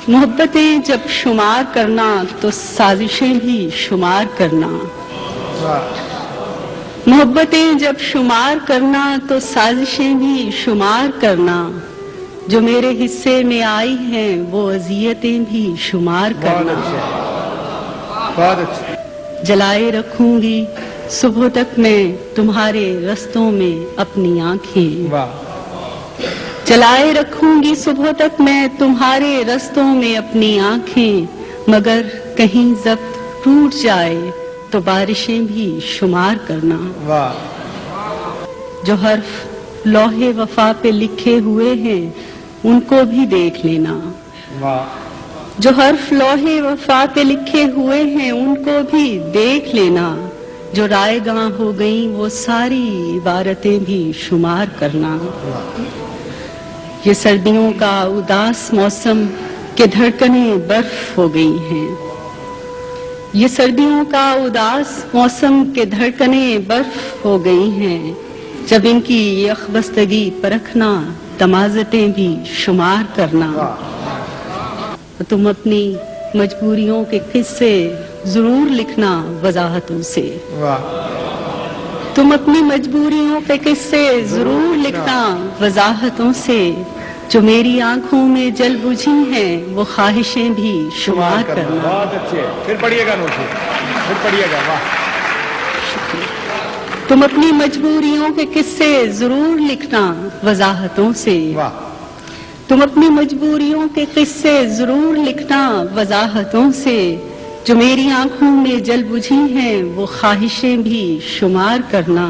محبتیں جب شمار کرنا تو سازشیں بھی شمار کرنا، محبتیں جب شمار کرنا تو سازشیں بھی شمار کرنا، جو میرے حصے میں آئی ہیں وہ اذیتیں بھی شمار کرنا۔ بہت اچھا۔ جلائے رکھوں گی صبح تک میں تمہارے رستوں میں اپنی آنکھیں، واہ، جلائے رکھوں گی صبح تک میں تمہارے رستوں میں اپنی آنکھیں، مگر کہیں ضبط ٹوٹ جائے تو بارشیں بھی شمار کرنا۔ واہ، جو حرف لوح وفا پہ لکھے ہوئے ہیں ان کو بھی دیکھ لینا، واہ، جو حرف لوح وفا پہ لکھے ہوئے ہیں ان کو بھی دیکھ لینا، جو رائے گاں ہو گئیں وہ ساری عبارتیں بھی شمار کرنا۔ یہ سردیوں کا اداس موسم کہ دھڑکنیں برف ہو گئی ہیں، یہ سردیوں کا اداس موسم کہ دھڑکنیں برف ہو گئی ہیں، جب ان کی یخبستگی پرکھنا تمازتیں بھی شمار کرنا۔ تم اپنی مجبوریوں کے قصے ضرور لکھنا وضاحتوں سے، واہ، تم اپنی مجبوریوں کے قصے ضرور لکھنا وضاحتوں سے، جو میری آنکھوں میں جل بجھی ہیں وہ خواہشیں بھی شمار کرنا۔ بہت اچھے، پھر پڑھیے گا نوشی، پھر پڑھیے گا۔ واہ، تم اپنی مجبوریوں کے قصے ضرور لکھنا وضاحتوں سے، واہ، تم اپنی مجبوریوں کے قصے ضرور لکھنا وضاحتوں سے، جو میری آنکھوں میں جل بجھی ہیں وہ خواہشیں بھی شمار کرنا۔